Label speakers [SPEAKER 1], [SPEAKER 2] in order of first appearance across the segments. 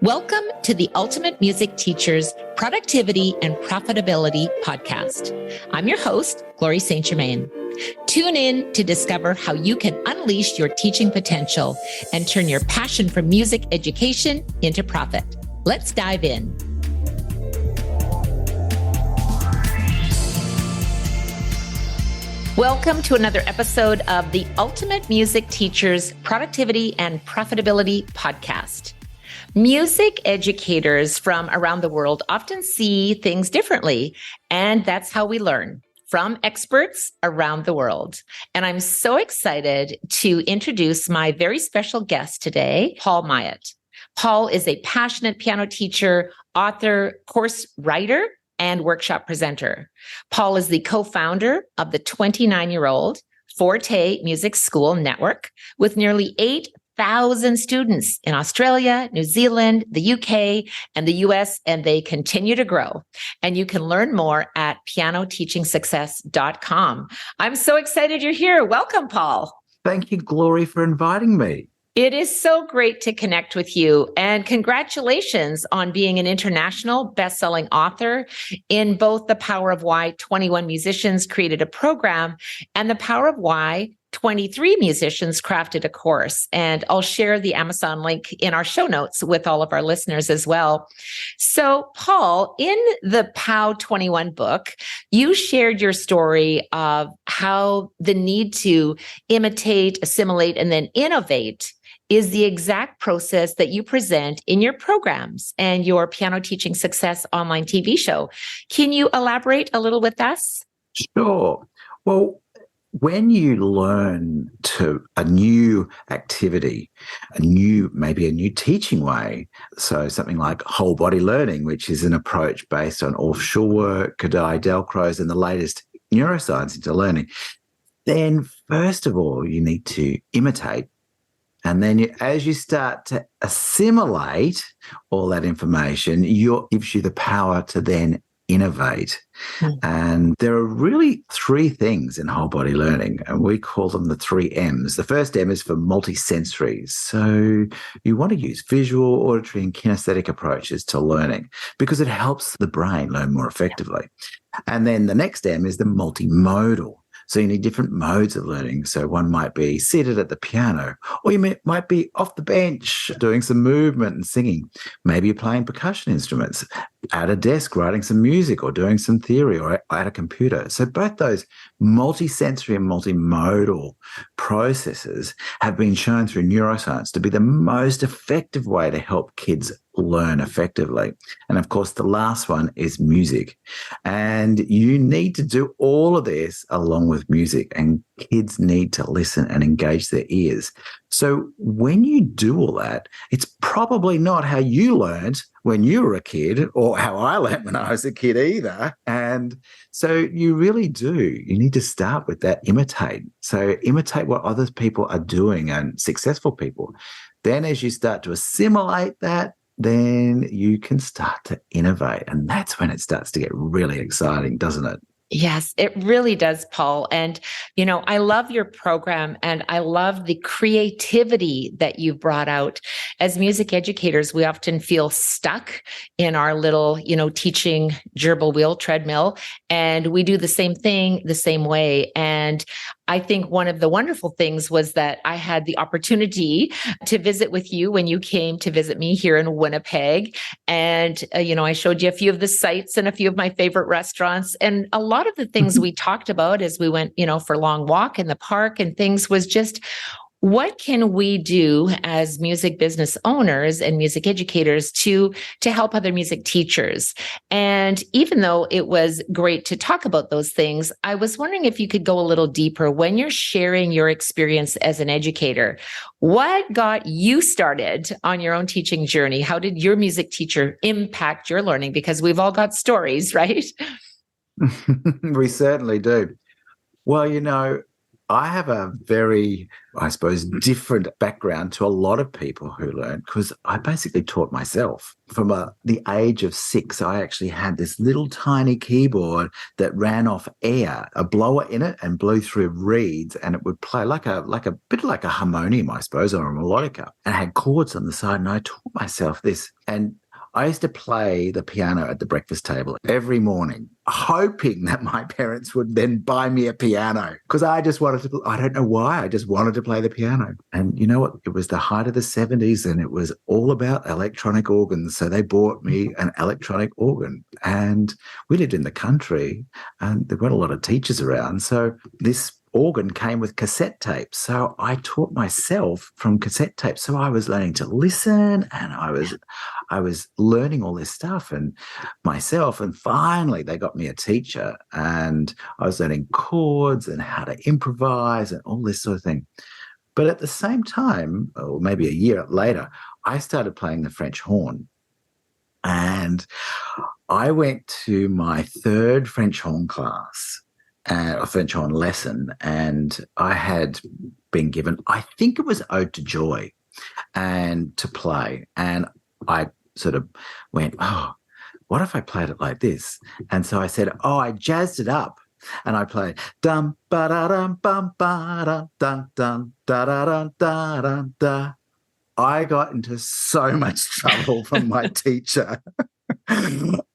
[SPEAKER 1] Welcome to the Ultimate Music Teacher's Productivity and Profitability podcast. I'm your host, Glory St. Germain. Tune in to discover how you can unleash your teaching potential and turn your passion for music education into profit. Let's dive in. Welcome to another episode of the Ultimate Music Teacher's Productivity and Profitability podcast. Music educators from around the world often see things differently, and that's how we learn from experts around the world. And I'm so excited to introduce my very special guest today, Paul Myatt. Paul is a passionate piano teacher, author, course writer, and workshop presenter. Paul is the co-founder of the 29-year-old Forte Music School network with nearly 8,000 students in Australia, New Zealand, the UK, and the US, and they continue to grow. And you can learn more at pianoteachingsuccess.com. I'm so excited you're here. Welcome, Paul.
[SPEAKER 2] Thank you, Glory, for inviting me.
[SPEAKER 1] It is so great to connect with you, and congratulations on being an international best-selling author in both The Power of Why 21 Musicians Created a Program and The Power of Why 23 Musicians Crafted a Course. And I'll share the Amazon link in our show notes with all of our listeners as well. So, Paul, in the POW 21 book, you shared your story of how the need to imitate, assimilate, and then innovate is the exact process that you present in your programs and your Piano Teaching Success online TV show. Can you elaborate a little with us?
[SPEAKER 2] Sure. Well, when you learn to a new activity, maybe a new teaching way, so something like whole body learning, which is an approach based on offshore work, Kadai, Delcroze, and the latest neuroscience into learning, then first of all, you need to imitate. And then as you start to assimilate all that information, it gives you the power to then innovate. And there are really three things in whole body learning, and we call them the three M's. The first M is for multisensory. So you want to use visual, auditory, and kinesthetic approaches to learning because it helps the brain learn more effectively. And then the next M is the multi-modal. So you need different modes of learning. So one might be seated at the piano, or you might be off the bench doing some movement and singing. Maybe you're playing percussion instruments, at a desk writing some music or doing some theory, or at a computer. So both those multisensory and multimodal processes have been shown through neuroscience to be the most effective way to help kids learn effectively. And of course, the last one is music. And you need to do all of this along with music, and kids need to listen and engage their ears. So when you do all that, it's probably not how you learned when you were a kid or how I learned when I was a kid either. And so you really do. You need to start with that imitate. So imitate what other people are doing and successful people. Then as you start to assimilate that, then you can start to innovate. And that's when it starts to get really exciting, doesn't it?
[SPEAKER 1] Yes, it really does, Paul. And, I love your program, and I love the creativity that you've brought out. As music educators, we often feel stuck in our little, teaching gerbil wheel treadmill, and we do the same thing the same way. And I think one of the wonderful things was that I had the opportunity to visit with you when you came to visit me here in Winnipeg. And, I showed you a few of the sites and a few of my favorite restaurants. And a lot of the things we talked about as we went, for a long walk in the park and things was just, what can we do as music business owners and music educators to help other music teachers? And even though it was great to talk about those things, I was wondering if you could go a little deeper when you're sharing your experience as an educator. What got you started on your own teaching journey? How did your music teacher impact your learning? Because we've all got stories, right?
[SPEAKER 2] We certainly do. Well, I have a very, I suppose, different background to a lot of people who learn, because I basically taught myself. From the age of 6, I actually had this little tiny keyboard that ran off air, a blower in it, and blew through reeds, and it would play like a bit like a harmonium, I suppose, or a melodica, and it had chords on the side. And I taught myself this, and I used to play the piano at the breakfast table every morning, hoping that my parents would then buy me a piano, because I just wanted to, I don't know why, I just wanted to play the piano. And you know what? It was the height of the 70s and it was all about electronic organs. So they bought me an electronic organ, and we lived in the country and there weren't a lot of teachers around. So this organ came with cassette tapes. So I taught myself from cassette tapes. So I was learning to listen, and I was learning all this stuff and myself. And finally they got me a teacher, and I was learning chords and how to improvise and all this sort of thing. But at the same time, or maybe a year later, I started playing the French horn. And I went to my 3rd French horn class, a French horn lesson, and I had been given, I think it was Ode to Joy, and to play. And I sort of went, oh, what if I played it like this? And so I said, oh, I jazzed it up. And I played dum ba da dum bum ba da dum dum da da dum da dum da. I got into so much trouble from my teacher.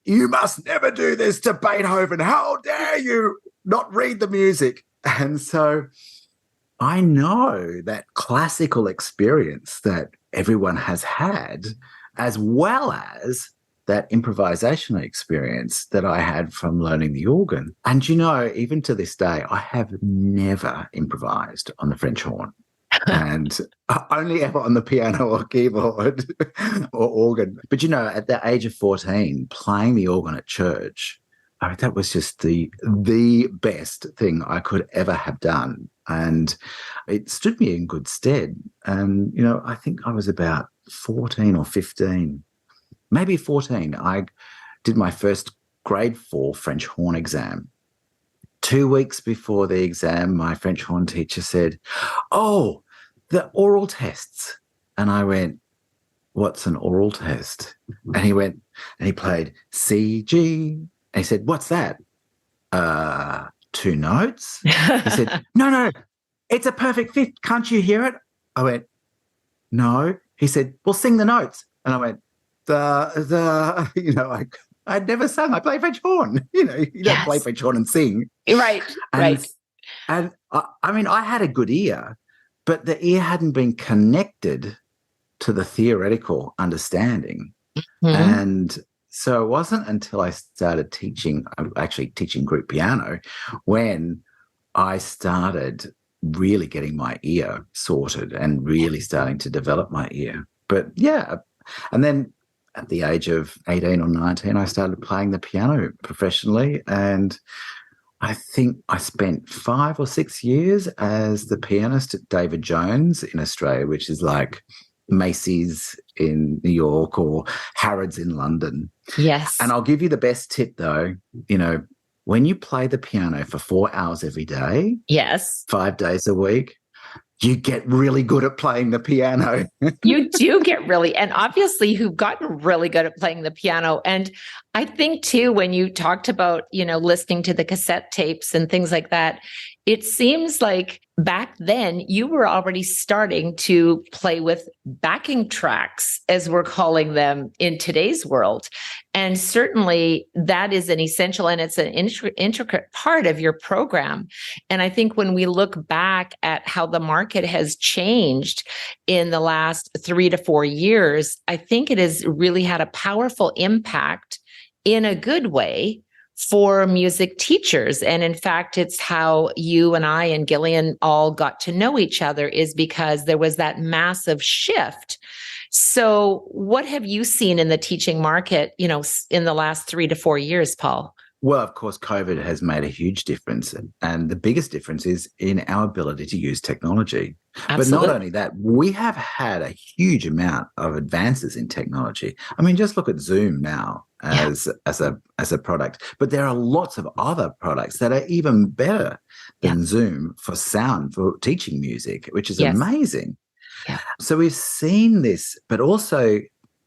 [SPEAKER 2] You must never do this to Beethoven. How dare you not read the music? And so I know that classical experience that everyone has had, as well as that improvisational experience that I had from learning the organ. And, you know, even to this day, I have never improvised on the French horn. And only ever on the piano or keyboard or organ. But, you know, at the age of 14, playing the organ at church, I mean, that was just the best thing I could ever have done. And it stood me in good stead. And, you know, I think I was about 14 or 15, maybe 14. I did my first grade 4 French horn exam. 2 weeks before the exam, my French horn teacher said, oh, the oral tests. And I went, what's an oral test? And he went, and he played C, G. And he said, what's that? 2 notes? He said, no, it's a perfect fifth. Can't you hear it? I went, no. He said, well, sing the notes. And I went, you know, I'd never sung. I play French horn. You know, you don't play French horn and sing.
[SPEAKER 1] Right, right.
[SPEAKER 2] And I mean, I had a good ear, but the ear hadn't been connected to the theoretical understanding. Mm-hmm. And so it wasn't until I started teaching, actually teaching group piano, when I started really getting my ear sorted and really starting to develop my ear. But yeah, and then at the age of 18 or 19, I started playing the piano professionally. And I think I spent 5 or 6 years as the pianist at David Jones in Australia, which is like Macy's in New York or Harrods in London.
[SPEAKER 1] Yes.
[SPEAKER 2] And I'll give you the best tip though, you know, when you play the piano for 4 hours every day,
[SPEAKER 1] yes,
[SPEAKER 2] 5 days a week, you get really good at playing the piano.
[SPEAKER 1] You do get really, and obviously you've gotten really good at playing the piano. And I think too, when you talked about, you know, listening to the cassette tapes and things like that, it seems like back then you were already starting to play with backing tracks, as we're calling them in today's world. And certainly that is an essential, and it's an intricate part of your program. And I think when we look back at how the market has changed in the last 3 to 4 years, I think it has really had a powerful impact in a good way for music teachers. And in fact, it's how you and I and Gillian all got to know each other, is because there was that massive shift. So what have you seen in the teaching market, you know, in the last 3 to 4 years, Paul?
[SPEAKER 2] Well, of course, COVID has made a huge difference. And the biggest difference is in our ability to use technology. Absolutely. But not only that, we have had a huge amount of advances in technology. I mean, just look at Zoom now as a product. But there are lots of other products that are even better than Zoom for sound, for teaching music, which is
[SPEAKER 1] Yes.
[SPEAKER 2] amazing.
[SPEAKER 1] Yeah.
[SPEAKER 2] So we've seen this, but also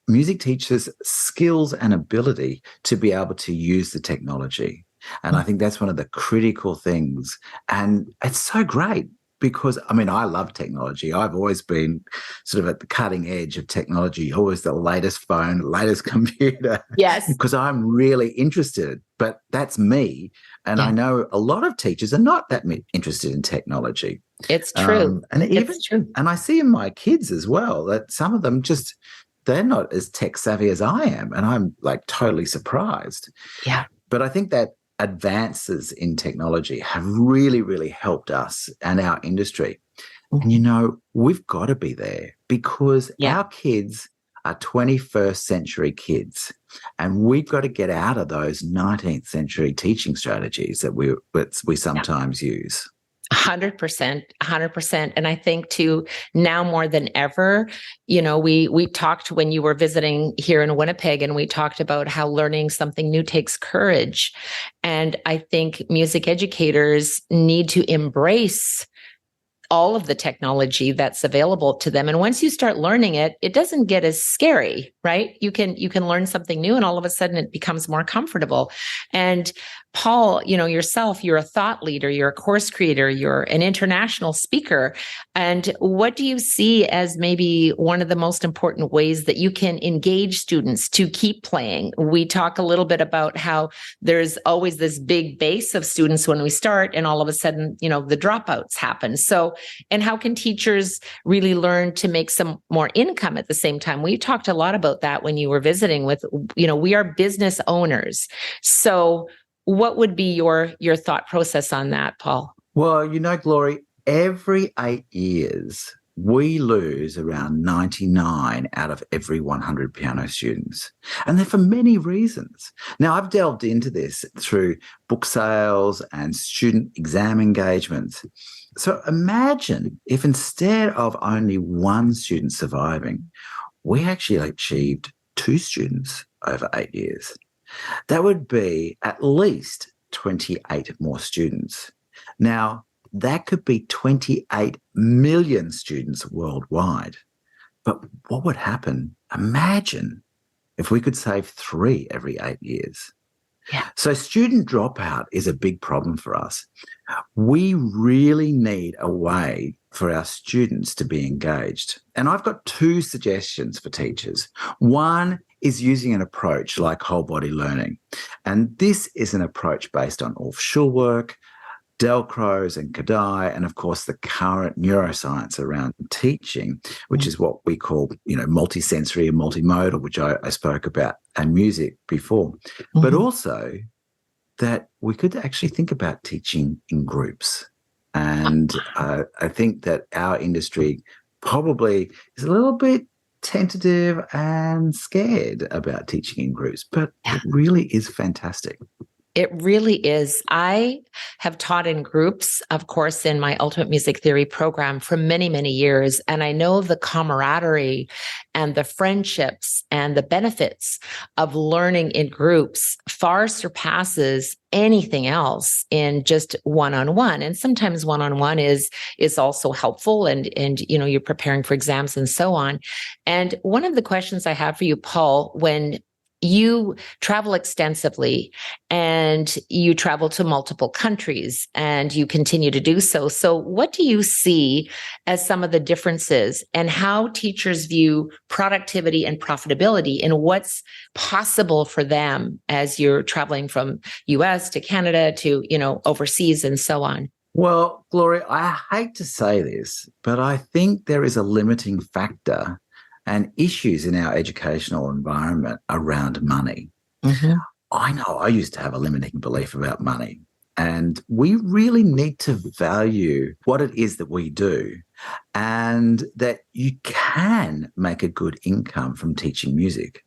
[SPEAKER 2] music teachers' skills and ability to be able to use the technology. And I think that's one of the critical things. And it's so great because, I mean, I love technology. I've always been sort of at the cutting edge of technology, always the latest phone, latest computer,
[SPEAKER 1] Yes.
[SPEAKER 2] because I'm really interested. But that's me. And I know a lot of teachers are not that interested in technology.
[SPEAKER 1] It's true.
[SPEAKER 2] It's true. And I see in my kids as well that some of them just, they're not as tech savvy as I am. And I'm like totally surprised.
[SPEAKER 1] Yeah.
[SPEAKER 2] But I think that advances in technology have really, really helped us and our industry. And, you know, we've got to be there because our kids are 21st century kids. And we've got to get out of those 19th century teaching strategies that we sometimes use.
[SPEAKER 1] 100%, 100%. And I think too, now more than ever, you know, we talked when you were visiting here in Winnipeg, and we talked about how learning something new takes courage. And I think music educators need to embrace all of the technology that's available to them. And once you start learning it, it doesn't get as scary, right? You can learn something new and all of a sudden it becomes more comfortable. And Paul, you know, yourself, you're a thought leader, you're a course creator, you're an international speaker. And what do you see as maybe one of the most important ways that you can engage students to keep playing? We talk a little bit about how there's always this big base of students when we start, and all of a sudden, you know, the dropouts happen. So, and how can teachers really learn to make some more income at the same time? We talked a lot about that when you were visiting with, you know, we are business owners. So what would be your thought process on that, Paul?
[SPEAKER 2] Well, you know, Glory, every 8 years, we lose around 99 out of every 100 piano students. And they're for many reasons. Now, I've delved into this through book sales and student exam engagements. So imagine if instead of only one student surviving, we actually achieved 2 students over 8 years. That would be at least 28 more students. Now, that could be 28 million students worldwide. But what would happen? Imagine if we could save 3 every 8 years.
[SPEAKER 1] Yeah.
[SPEAKER 2] So student dropout is a big problem for us. We really need a way for our students to be engaged. And I've got 2 suggestions for teachers. One is using an approach like whole body learning. And this is an approach based on Ulf Schulwerk, Delcroze and Kadai, and of course the current neuroscience around teaching, which is what we call, you know, multisensory and multi-modal, which I spoke about, and music before. But also that we could actually think about teaching in groups. And I think that our industry probably is a little bit tentative and scared about teaching in groups, but it really is fantastic.
[SPEAKER 1] It really is. I have taught in groups, of course, in my Ultimate Music Theory program for many, many years. And I know the camaraderie and the friendships and the benefits of learning in groups far surpasses anything else in just one-on-one. And sometimes one-on-one is also helpful, and you know, you're preparing for exams and so on. And one of the questions I have for you, Paul, when you travel extensively and you travel to multiple countries and you continue to do so. So what do you see as some of the differences and how teachers view productivity and profitability and what's possible for them as you're traveling from US to Canada to, you know, overseas and so on?
[SPEAKER 2] Well, Gloria, I hate to say this, but I think there is a limiting factor and issues in our educational environment around money. I know I used to have a limiting belief about money, and we really need to value what it is that we do, and that you can make a good income from teaching music.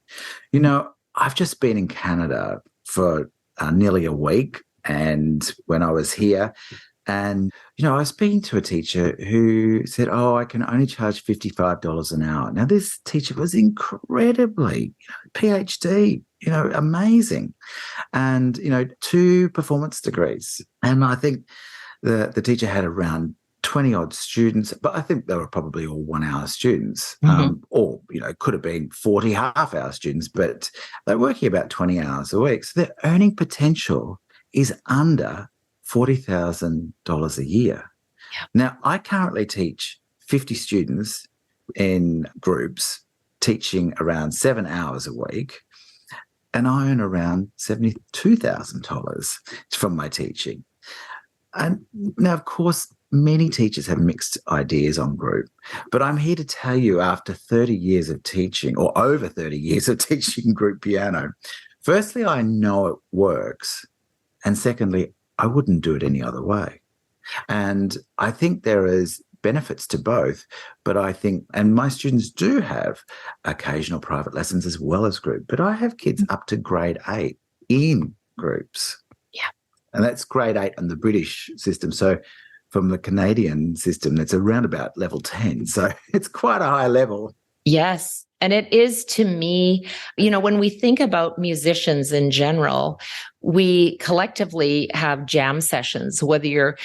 [SPEAKER 2] You know, I've just been in Canada for nearly a week, and when I was here, and, you know, I was speaking to a teacher who said, oh, I can only charge $55 an hour. Now, this teacher was incredibly, PhD, you know, amazing. And, you know, 2 performance degrees. And I think the teacher had around 20 odd students, but I think they were probably all 1 hour students, or, could have been 40 half-hour students, but they're working about 20 hours a week. So their earning potential is under $40,000 a year.
[SPEAKER 1] Yeah.
[SPEAKER 2] Now, I currently teach 50 students in groups, teaching around 7 hours a week, and I earn around $72,000 from my teaching. And now, of course, many teachers have mixed ideas on group, but I'm here to tell you, after 30 years of teaching, or over 30 years of teaching group piano, firstly, I know it works. And secondly, I wouldn't do it any other way. And I think there is benefits to both, but I think, and my students do have occasional private lessons as well as group, but I have kids up to grade 8 in groups.
[SPEAKER 1] Yeah.
[SPEAKER 2] And that's grade 8 on the British system. So from the Canadian system, that's around about level 10. So it's quite a high level.
[SPEAKER 1] Yes. And it is, to me, when we think about musicians in general, we collectively have jam sessions, whether you're,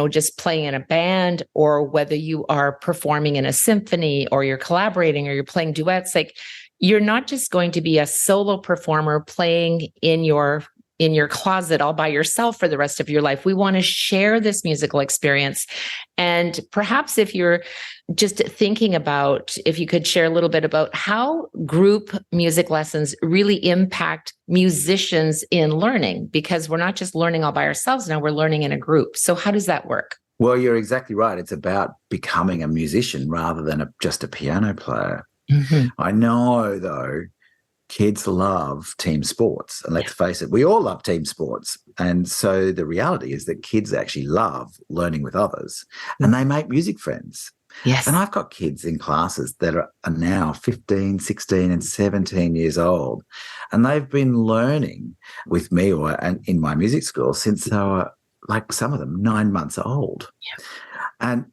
[SPEAKER 1] just playing in a band, or whether you are performing in a symphony, or you're collaborating, or you're playing duets. Like, you're not just going to be a solo performer playing in your closet all by yourself for the rest of your life. We want to share this musical experience. And perhaps if you're just thinking about, if you could share a little bit about how group music lessons really impact musicians in learning, because we're not just learning all by ourselves now, we're learning in a group. So how does that work?
[SPEAKER 2] Well, you're exactly right. It's about becoming a musician rather than just a piano player. I know, though, kids love team sports. And let's face it, we all love team sports. And so the reality is that kids actually love learning with others, and they make music friends.
[SPEAKER 1] Yes.
[SPEAKER 2] And I've got kids in classes that are now 15, 16 and 17 years old. And they've been learning with me and in my music school since they were, like, some of them 9 months old.
[SPEAKER 1] Yeah.
[SPEAKER 2] And,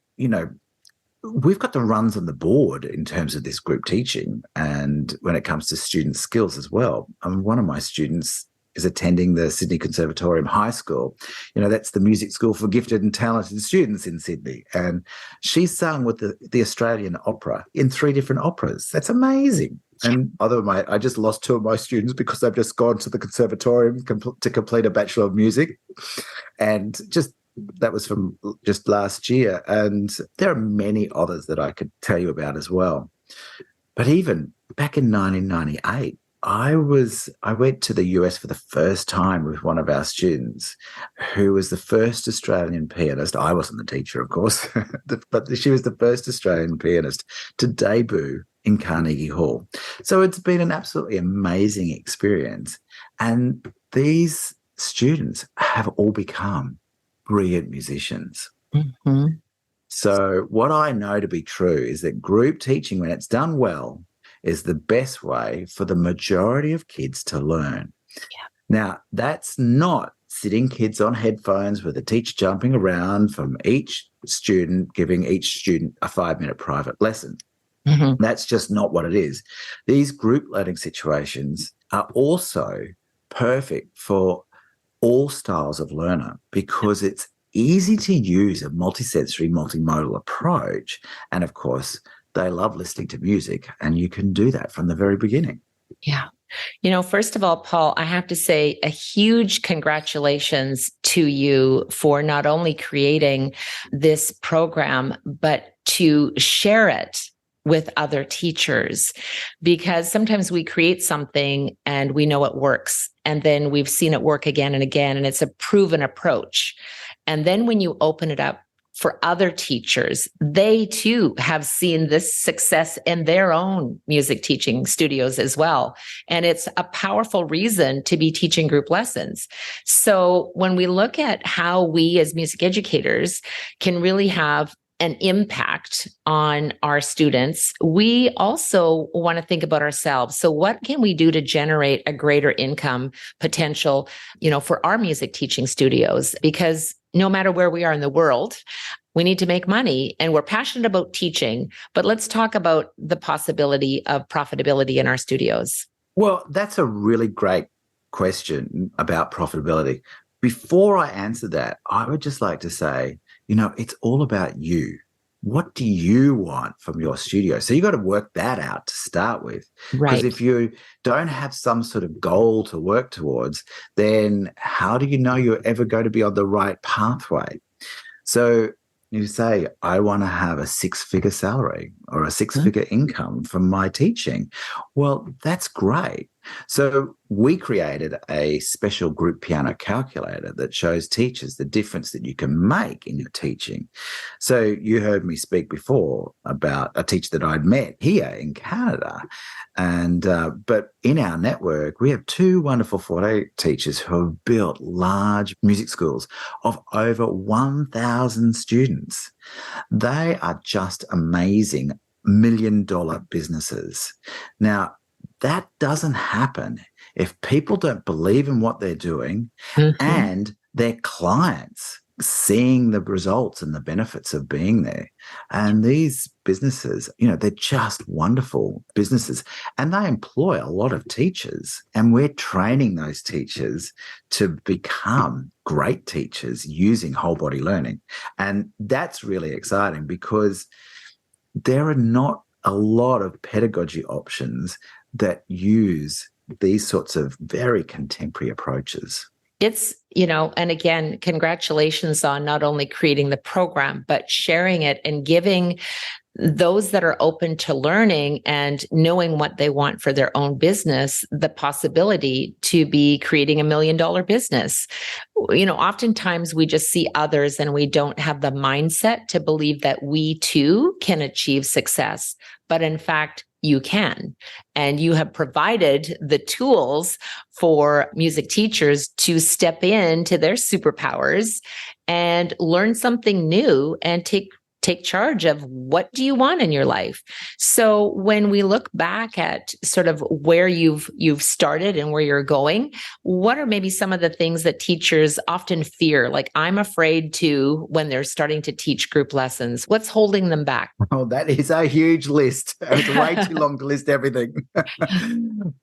[SPEAKER 2] we've got the runs on the board in terms of this group teaching, and when it comes to student skills as well. One of my students is attending the Sydney Conservatorium High School. That's the music school for gifted and talented students in Sydney. And she sung with the Australian Opera in 3 different operas. That's amazing. And I just lost 2 of my students because they've just gone to the conservatorium to complete a Bachelor of Music. And that was from just last year. And there are many others that I could tell you about as well. But even back in 1998, I went to the US for the first time with one of our students, who was the first Australian pianist. I wasn't the teacher, of course, but she was the first Australian pianist to debut in Carnegie Hall. So it's been an absolutely amazing experience. And these students have all become brilliant musicians. So what I know to be true is that group teaching, when it's done well, is the best way for the majority of kids to learn.
[SPEAKER 1] Yeah.
[SPEAKER 2] Now, that's not sitting kids on headphones with a teacher jumping around from each student, giving each student a 5-minute private lesson. That's just not what it is. These group learning situations are also perfect for all styles of learner, because it's easy to use a multisensory, multi-modal approach. And of course, they love listening to music, and you can do that from the very beginning.
[SPEAKER 1] Yeah. First of all, Paul, I have to say a huge congratulations to you for not only creating this program, but to share it with other teachers, because sometimes we create something and we know it works, and then we've seen it work again and again, and it's a proven approach. And then when you open it up for other teachers, they too have seen this success in their own music teaching studios as well. And it's a powerful reason to be teaching group lessons. So when we look at how we as music educators can really have an impact on our students, we also want to think about ourselves. So what can we do to generate a greater income potential, for our music teaching studios? Because no matter where we are in the world, we need to make money, and we're passionate about teaching. But let's talk about the possibility of profitability in our studios.
[SPEAKER 2] Well, that's a really great question about profitability. before I answer that, I would just like to say, it's all about you. What do you want from your studio? So you got to work that out to start with. Because
[SPEAKER 1] Right.
[SPEAKER 2] if you don't have some sort of goal to work towards, then how do you know you're ever going to be on the right pathway? So you say, I want to have a six-figure salary or a six-figure income from my teaching. Well, that's great. So we created a special group piano calculator that shows teachers the difference that you can make in your teaching. So you heard me speak before about a teacher that I'd met here in Canada. And but in our network, we have two wonderful Forte teachers who have built large music schools of over 1,000 students. They are just amazing million-dollar businesses. Now, that doesn't happen if people don't believe in what they're doing and their clients seeing the results and the benefits of being there. And these businesses, they're just wonderful businesses, and they employ a lot of teachers, and we're training those teachers to become great teachers using whole body learning. And that's really exciting because there are not a lot of pedagogy options that use these sorts of very contemporary approaches.
[SPEAKER 1] It's, and again, congratulations on not only creating the program, but sharing it and giving those that are open to learning and knowing what they want for their own business the possibility to be creating $1 million business. Oftentimes we just see others and we don't have the mindset to believe that we too can achieve success. But in fact, you can. And you have provided the tools for music teachers to step into their superpowers and learn something new and take charge of what do you want in your life. So when we look back at sort of where you've started and where you're going, what are maybe some of the things that teachers often fear? Like, I'm afraid to, when they're starting to teach group lessons, what's holding them back?
[SPEAKER 2] Oh, that is a huge list. It's way too long to list everything.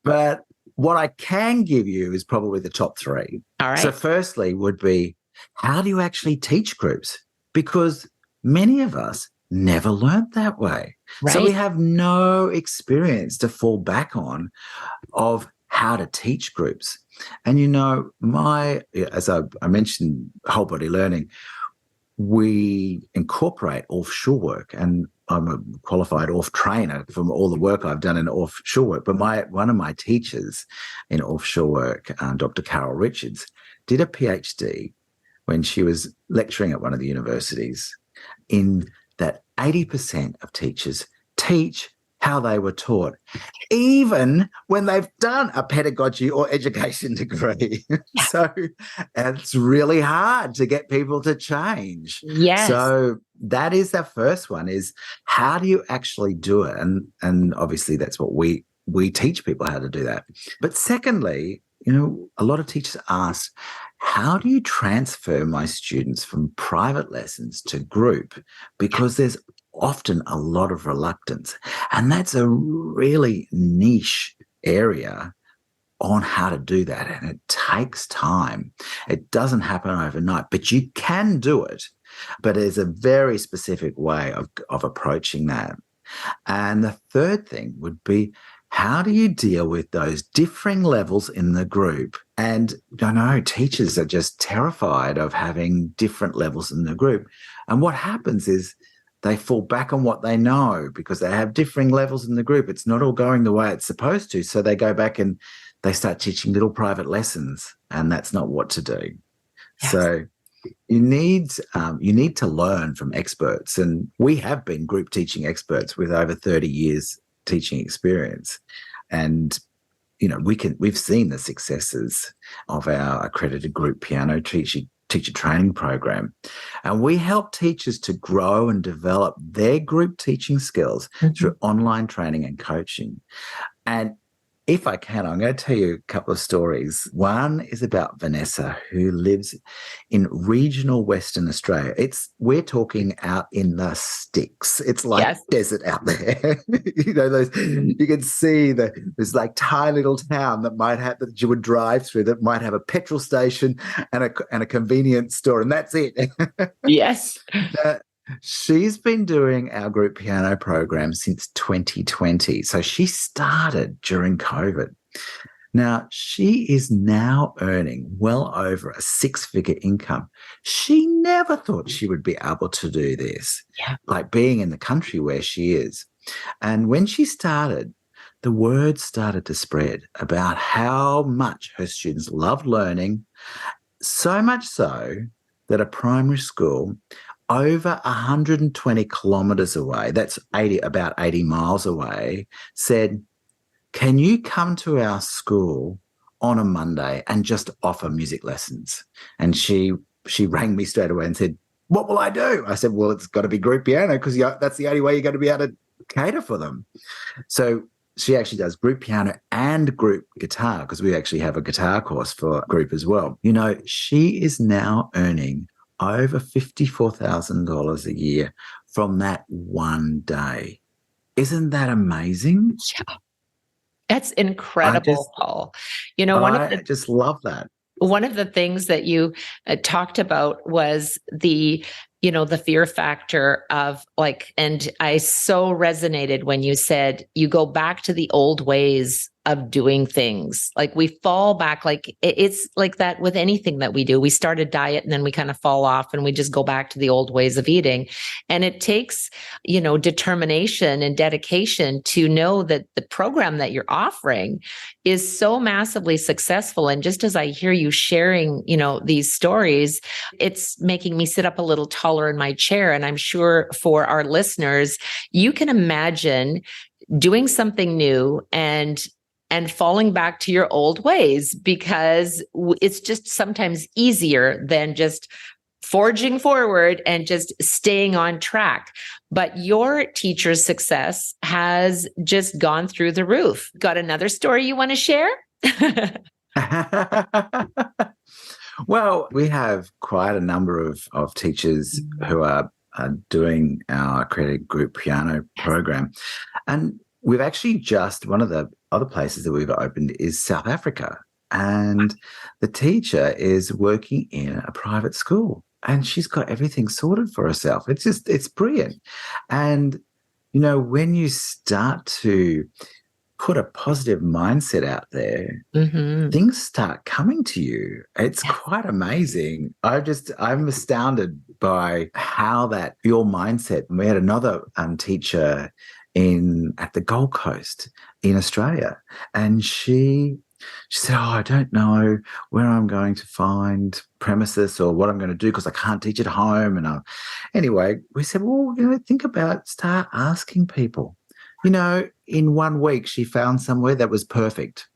[SPEAKER 2] But what I can give you is probably the top three.
[SPEAKER 1] All right.
[SPEAKER 2] So firstly would be, how do you actually teach groups? Because many of us never learned that way.
[SPEAKER 1] Right.
[SPEAKER 2] So we have no experience to fall back on of how to teach groups. And as I mentioned, whole body learning, we incorporate offshore work, and I'm a qualified off trainer from all the work I've done in offshore work. But one of my teachers in offshore work, Dr. Carol Richards, did a PhD when she was lecturing at one of the universities, in that 80% of teachers teach how they were taught, even when they've done a pedagogy or education degree. So it's really hard to get people to change.
[SPEAKER 1] Yes.
[SPEAKER 2] So that is the first one, is how do you actually do it? And obviously that's what we teach people, how to do that. But secondly, a lot of teachers ask, how do you transfer my students from private lessons to group? Because there's often a lot of reluctance. And that's a really niche area on how to do that. And it takes time. It doesn't happen overnight, but you can do it. But there's a very specific way of approaching that. And the third thing would be, how do you deal with those differing levels in the group? And I know teachers are just terrified of having different levels in the group. And what happens is they fall back on what they know because they have differing levels in the group. It's not all going the way it's supposed to. So they go back and they start teaching little private lessons, and that's not what to do. Yes. So you need to learn from experts. And we have been group teaching experts with over 30 years teaching experience, and we've seen the successes of our accredited group piano teacher training program, and we help teachers to grow and develop their group teaching skills through online training and coaching. And if I can, I'm going to tell you a couple of stories. One is about Vanessa, who lives in regional Western Australia. We're talking out in the sticks. It's like
[SPEAKER 1] Yes.
[SPEAKER 2] desert out there. You can see this like tiny little town that you would drive through that might have a petrol station and a convenience store, and that's it.
[SPEAKER 1] Yes.
[SPEAKER 2] She's been doing our group piano program since 2020. So she started during COVID. Now, she is now earning well over a six-figure income. She never thought she would be able to do this, like being in the country where she is. And when she started, the word started to spread about how much her students loved learning, so much so that a primary school over 120 kilometres away, that's about 80 miles away, said, can you come to our school on a Monday and just offer music lessons? And she rang me straight away and said, what will I do? I said, well, it's got to be group piano because that's the only way you're going to be able to cater for them. So she actually does group piano and group guitar, because we actually have a guitar course for group as well. You know, she is now earning over $54,000 a year from that one day. Isn't that amazing?
[SPEAKER 1] Yeah. That's incredible, Paul. You know,
[SPEAKER 2] I just love that.
[SPEAKER 1] One of the things that you talked about was the fear factor of and I so resonated when you said you go back to the old ways of doing things. Like we fall back, like it's like that with anything that we do. We start a diet and then we kind of fall off and we just go back to the old ways of eating. And it takes, determination and dedication to know that the program that you're offering is so massively successful. And just as I hear you sharing, these stories, it's making me sit up a little taller in my chair. And I'm sure for our listeners, you can imagine doing something new and falling back to your old ways, because it's just sometimes easier than just forging forward and just staying on track. But your teacher's success has just gone through the roof. Got another story you want to share?
[SPEAKER 2] Well, we have quite a number of teachers who are doing our accredited group piano program. And we've actually one of the other places that we've opened is South Africa. And the teacher is working in a private school and she's got everything sorted for herself. It's brilliant. And, when you start to put a positive mindset out there, things start coming to you. It's quite amazing. I'm astounded by how that your mindset. We had another teacher at the Gold Coast in Australia, and she said, I don't know where I'm going to find premises or what I'm going to do because I can't teach at home. And anyway, we said, well, start asking people. In 1 week, she found somewhere that was perfect.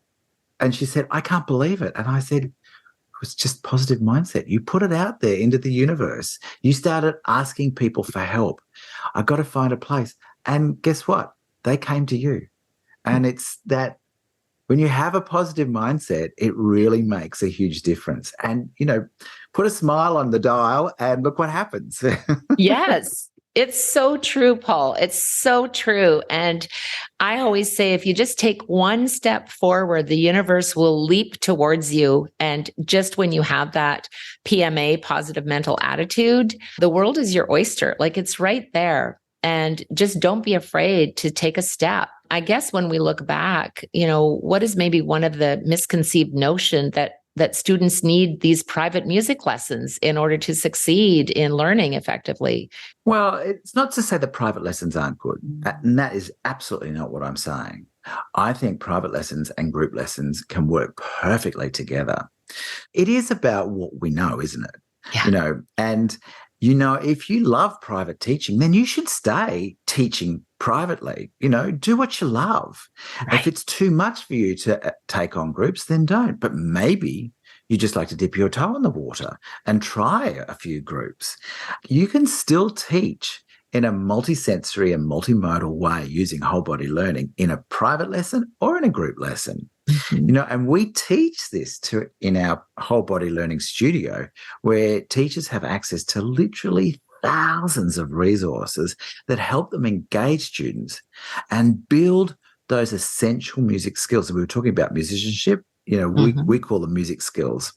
[SPEAKER 2] And she said, I can't believe it. And I said, it was just positive mindset. You put it out there into the universe. You started asking people for help. I got to find a place. And guess what? They came to you. And it's that when you have a positive mindset, it really makes a huge difference. And, put a smile on the dial and look what happens.
[SPEAKER 1] Yes. It's so true, Paul. It's so true. And I always say, if you just take one step forward, the universe will leap towards you. And just when you have that PMA, positive mental attitude, the world is your oyster. Like it's right there. And just don't be afraid to take a step. I guess when we look back, what is maybe one of the misconceived notion that students need these private music lessons in order to succeed in learning effectively?
[SPEAKER 2] Well, it's not to say that private lessons aren't good. And that is absolutely not what I'm saying. I think private lessons and group lessons can work perfectly together. It is about what we know, isn't it?
[SPEAKER 1] Yeah.
[SPEAKER 2] And if you love private teaching, then you should stay teaching privately. Do what you love.
[SPEAKER 1] Right.
[SPEAKER 2] If it's too much for you to take on groups, then don't. But maybe you just like to dip your toe in the water and try a few groups. You can still teach in a multisensory and multimodal way using whole body learning in a private lesson or in a group lesson.
[SPEAKER 1] Mhm.
[SPEAKER 2] And we teach this in our whole body learning studio, where teachers have access to literally thousands of resources that help them engage students and build those essential music skills. So we were talking about musicianship, we call them music skills.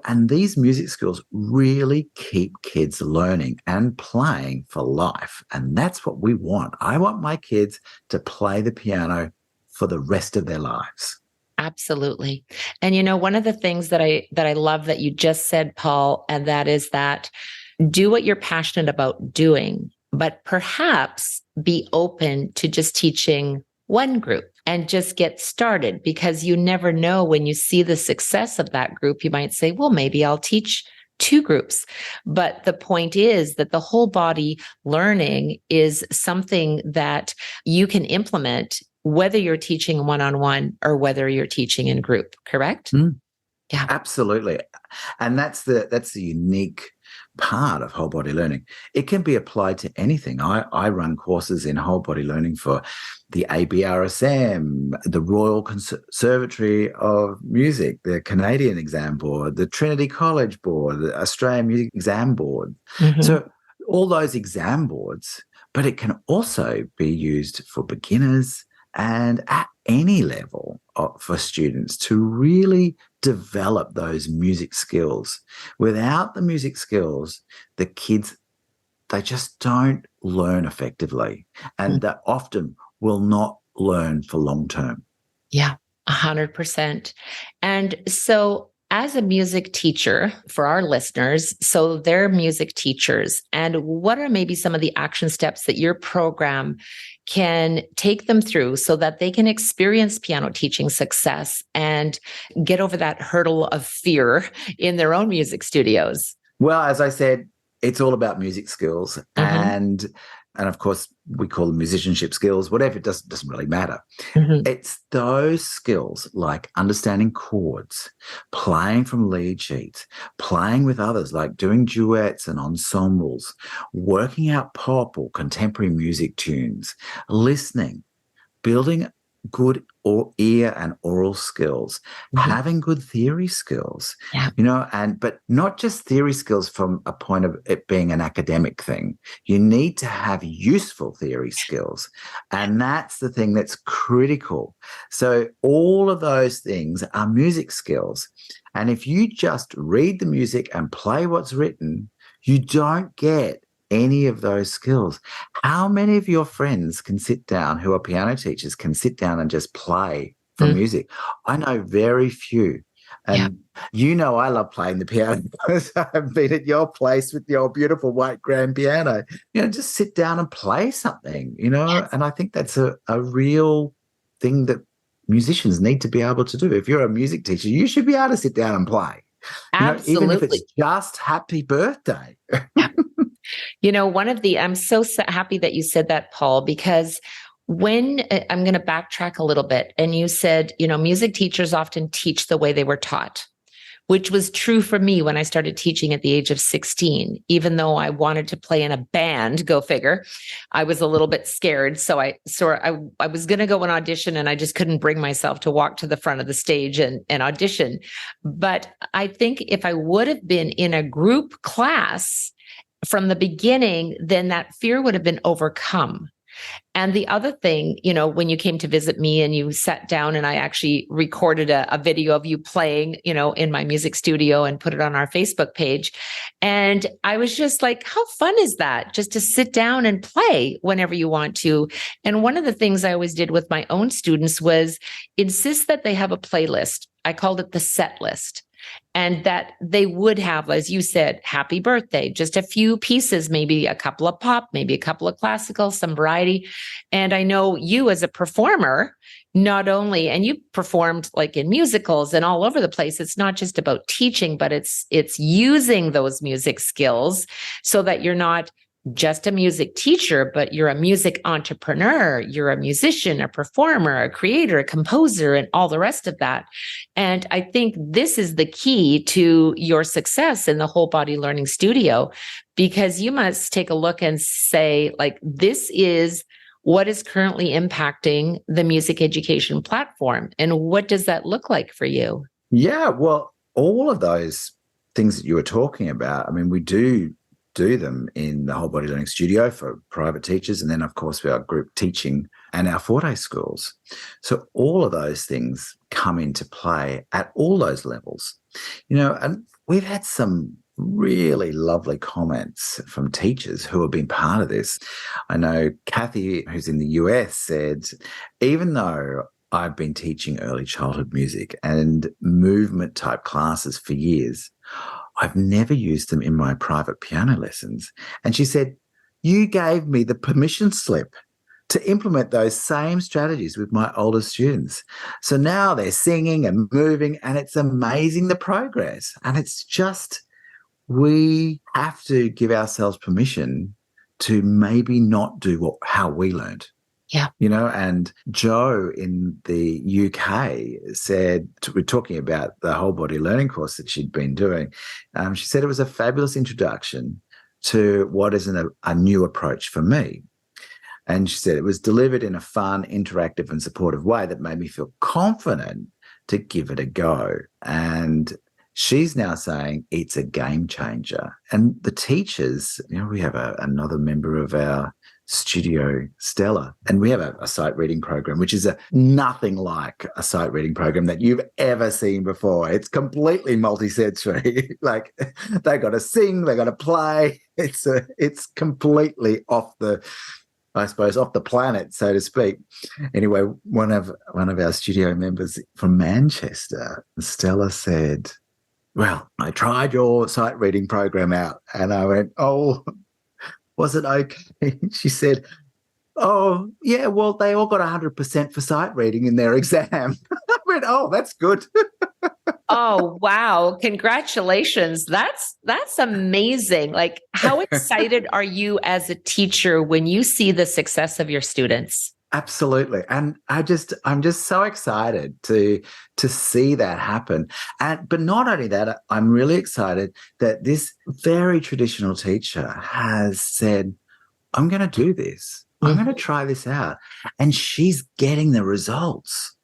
[SPEAKER 2] And these music skills really keep kids learning and playing for life. And that's what we want. I want my kids to play the piano for the rest of their lives.
[SPEAKER 1] Absolutely. And one of the things that I love that you just said, Paul, and that is that do what you're passionate about doing, but perhaps be open to just teaching one group and just get started, because you never know when you see the success of that group, you might say, well, maybe I'll teach two groups. But the point is that the whole body learning is something that you can implement whether you're teaching one-on-one or whether you're teaching in group, correct?
[SPEAKER 2] Yeah, absolutely. And that's the unique part of whole body learning. It can be applied to anything. I run courses in whole body learning for the ABRSM, the Royal Conservatory of Music, the Canadian Exam Board, the Trinity College Board, the Australian Music Exam Board.
[SPEAKER 1] Mm-hmm.
[SPEAKER 2] So all those exam boards, but it can also be used for beginners and at any level for students to really develop those music skills. Without the music skills, the kids, they just don't learn effectively, and that often will not learn for long term.
[SPEAKER 1] Yeah, 100%. And so as a music teacher for our listeners, so they're music teachers, and what are maybe some of the action steps that your program can take them through so that they can experience piano teaching success and get over that hurdle of fear in their own music studios?
[SPEAKER 2] Well, as I said, it's all about music skills. And of course, we call them musicianship skills, whatever, it doesn't really matter. It's those skills like understanding chords, playing from lead sheets, playing with others, like doing duets and ensembles, working out pop or contemporary music tunes, listening, building good ear and oral skills, having good theory skills, but not just theory skills from a point of it being an academic thing. You need to have useful theory skills. And that's the thing that's critical. So all of those things are music skills. And if you just read the music and play what's written, you don't get any of those skills. How many of your friends can sit down, who are piano teachers, can sit down and just play from music? I know very few. And I love playing the piano because I've been at your place with your beautiful white grand piano. Just sit down and play something, and I think that's a real thing that musicians need to be able to do. If you're a music teacher, you should be able to sit down and play.
[SPEAKER 1] Absolutely.
[SPEAKER 2] Even if it's just happy birthday.
[SPEAKER 1] I'm so happy that you said that, Paul, because when I'm going to backtrack a little bit, and you said, music teachers often teach the way they were taught, which was true for me when I started teaching at the age of 16. Even though I wanted to play in a band, go figure, I was a little bit scared. So I was going to go and audition, and I just couldn't bring myself to walk to the front of the stage and audition. But I think if I would have been in a group class from the beginning, then that fear would have been overcome. And the other thing, when you came to visit me and you sat down, and I actually recorded a video of you playing, in my music studio and put it on our Facebook page. And I was just like, how fun is that? Just to sit down and play whenever you want to. And one of the things I always did with my own students was insist that they have a playlist. I called it the set list. And that they would have, as you said, happy birthday, just a few pieces, maybe a couple of pop, maybe a couple of classical, some variety. And I know you as a performer, not only, and you performed like in musicals and all over the place, it's not just about teaching, but it's using those music skills so that you're not just a music teacher, but you're a music entrepreneur, you're a musician, a performer, a creator, a composer, and all the rest of that. And I think this is the key to your success in the whole body learning studio, because you must take a look and say, like, this is what is currently impacting the music education platform. And what does that look like for you?
[SPEAKER 2] Yeah, well, all of those things that you were talking about, I mean, we do them in the whole body learning studio for private teachers. And then, of course, we have group teaching and our Forte schools. So all of those things come into play at all those levels. And we've had some really lovely comments from teachers who have been part of this. I know Kathy, who's in the US, said, even though I've been teaching early childhood music and movement type classes for years, I've never used them in my private piano lessons. And she said, you gave me the permission slip to implement those same strategies with my older students. So now they're singing and moving, and it's amazing the progress. And it's just, we have to give ourselves permission to maybe not do how we learned.
[SPEAKER 1] Yeah.
[SPEAKER 2] And Joe in the UK said, we're talking about the whole body learning course that she'd been doing. She said it was a fabulous introduction to what is a new approach for me. And she said it was delivered in a fun, interactive and supportive way that made me feel confident to give it a go. And she's now saying it's a game changer. And the teachers, we have another member of our studio, Stella, and we have a sight reading program, which is nothing like a sight reading program that you've ever seen before. It's completely multisensory. Like, they got to sing, they got to play. It's completely off the planet, so to speak. Anyway, one of our studio members from Manchester, Stella, said, well, I tried your sight reading program out, and I went, oh, was it okay? She said, oh, yeah, well, they all got 100% for sight reading in their exam. I went, oh, that's good.
[SPEAKER 1] Oh, wow. Congratulations. That's amazing. Like, how excited are you as a teacher when you see the success of your students?
[SPEAKER 2] Absolutely. And I'm just so excited to see that happen. But not only that, I'm really excited that this very traditional teacher has said, I'm going to do this. I'm going to try this out. And she's getting the results.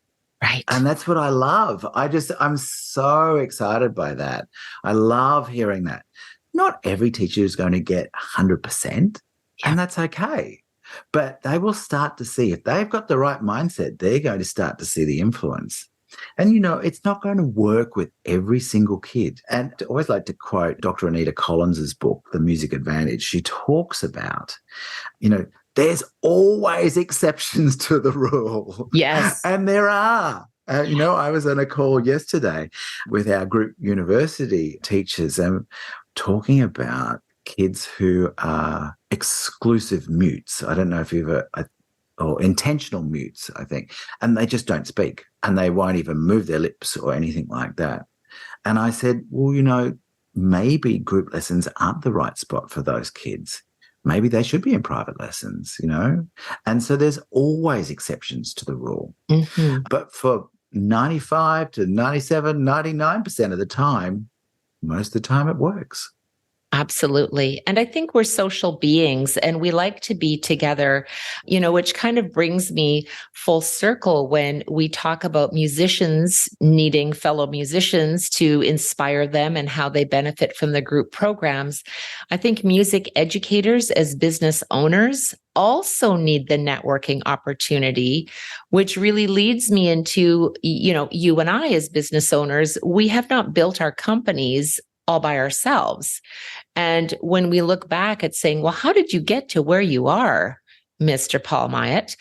[SPEAKER 1] Right.
[SPEAKER 2] And that's what I love. I'm so excited by that. I love hearing that. Not every teacher is going to get 100%, and that's okay. But they will start to see, if they've got the right mindset, they're going to start to see the influence. And, it's not going to work with every single kid. And I always like to quote Dr. Anita Collins's book, The Music Advantage. She talks about, there's always exceptions to the rule.
[SPEAKER 1] Yes.
[SPEAKER 2] And there are. I was on a call yesterday with our group university teachers and talking about kids who are exclusive mutes. I don't know if you've or intentional mutes, I think, and they just don't speak and they won't even move their lips or anything like that. And I said, well, maybe group lessons aren't the right spot for those kids. Maybe they should be in private lessons, And so there's always exceptions to the rule. Mm-hmm. But for 95 to 97, 99% of the time, most of the time it works.
[SPEAKER 1] Absolutely. And I think we're social beings and we like to be together, which kind of brings me full circle when we talk about musicians needing fellow musicians to inspire them and how they benefit from the group programs. I think music educators as business owners also need the networking opportunity, which really leads me into, you and I as business owners, we have not built our companies all by ourselves. And when we look back at saying, well, how did you get to where you are, Mr. Paul Myatt?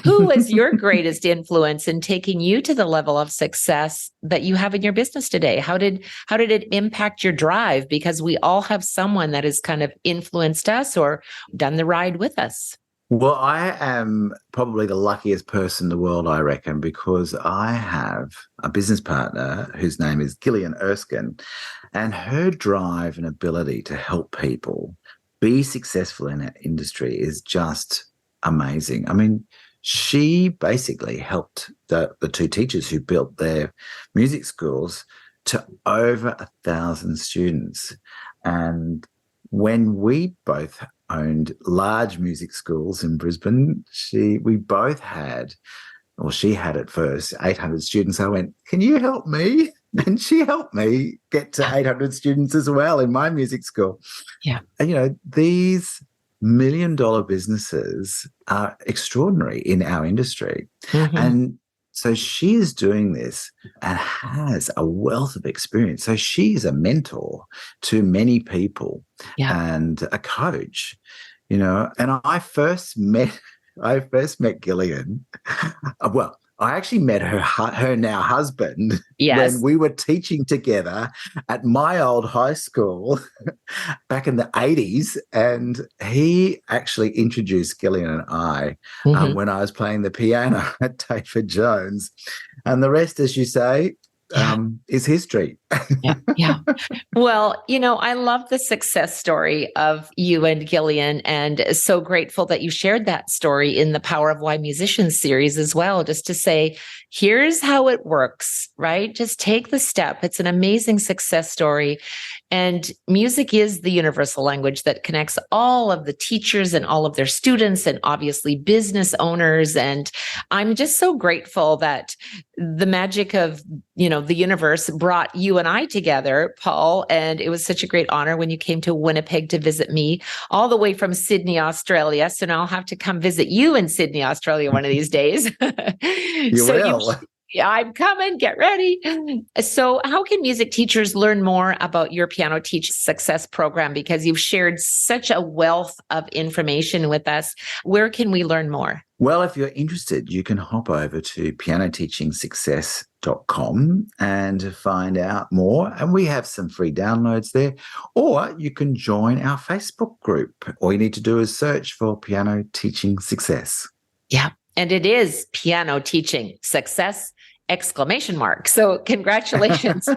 [SPEAKER 1] Who was your greatest influence in taking you to the level of success that you have in your business today? How did it impact your drive? Because we all have someone that has kind of influenced us or done the ride with us.
[SPEAKER 2] Well, I am probably the luckiest person in the world, I reckon, because I have a business partner whose name is Gillian Erksine, and her drive and ability to help people be successful in that industry is just amazing. I mean, she basically helped the two teachers who built their music schools to over 1,000 students. And when we both owned large music schools in Brisbane, we both had, or she had at first, 800 students. I went, can you help me? And she helped me get to 800 students as well in my music school.
[SPEAKER 1] Yeah.
[SPEAKER 2] And, you know, these $1 million businesses are extraordinary in our industry.
[SPEAKER 1] Mm-hmm.
[SPEAKER 2] And so she is doing this and has a wealth of experience. So she's a mentor to many people and a coach, you know. And I first met Gillian. Well, I actually met her now husband when we were teaching together at my old high school back in the 80s. And he actually introduced Gillian and I when I was playing the piano at David Jones. And the rest, as you say, is history.
[SPEAKER 1] Yeah. Well, you know, I love the success story of you and Gillian, and so grateful that you shared that story in the Power of Why Musicians series as well, just to say, here's how it works, right? Just take the step. It's an amazing success story. And music is the universal language that connects all of the teachers and all of their students, and obviously business owners. And I'm just so grateful that the magic of, you know, the universe brought you and I together, Paul. And it was such a great honor when you came to Winnipeg to visit me all the way from Sydney, Australia. So now I'll have to come visit you in Sydney, Australia one of these days.
[SPEAKER 2] You will.
[SPEAKER 1] I'm coming, get ready. So how can music teachers learn more about your Piano Teach Success program? Because you've shared such a wealth of information with us. Where can we learn more?
[SPEAKER 2] Well, if you're interested, you can hop over to pianoteachingsuccess.com and find out more. And we have some free downloads there. Or you can join our Facebook group. All you need to do is search for Piano Teaching Success.
[SPEAKER 1] Yeah. And it is Piano Teaching Success ! So congratulations.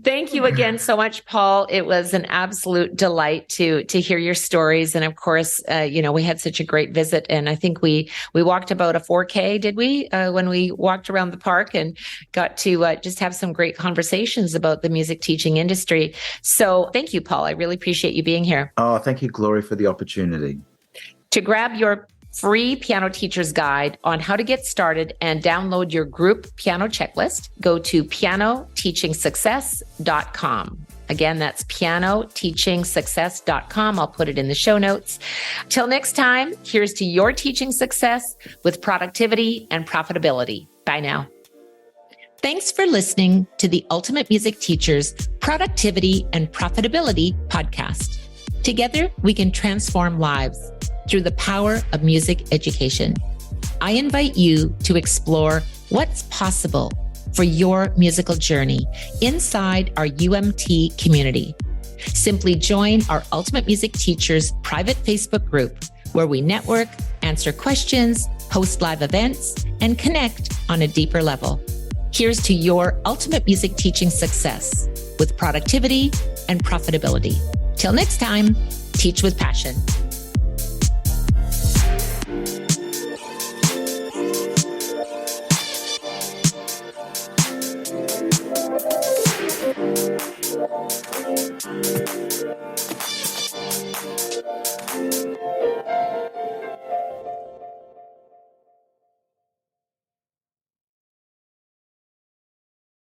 [SPEAKER 1] Thank you again so much, Paul. It was an absolute delight to hear your stories. And of course, you know, we had such a great visit, and I think we walked about a 4K, did we, when we walked around the park and got to just have some great conversations about the music teaching industry. So thank you, Paul. I really appreciate you being here.
[SPEAKER 2] Oh, thank you, Glory, for the opportunity.
[SPEAKER 1] To grab your free piano teacher's guide on how to get started and download your group piano checklist, go to pianoteachingsuccess.com. Again, that's pianoteachingsuccess.com. I'll put it in the show notes. Till next time, here's to your teaching success with productivity and profitability. Bye now. Thanks for listening to the Ultimate Music Teachers Productivity and Profitability podcast. Together, we can transform lives through the power of music education. I invite you to explore what's possible for your musical journey inside our UMT community. Simply join our Ultimate Music Teachers private Facebook group, where we network, answer questions, host live events, and connect on a deeper level. Here's to your ultimate music teaching success with productivity and profitability. Till next time, teach with passion.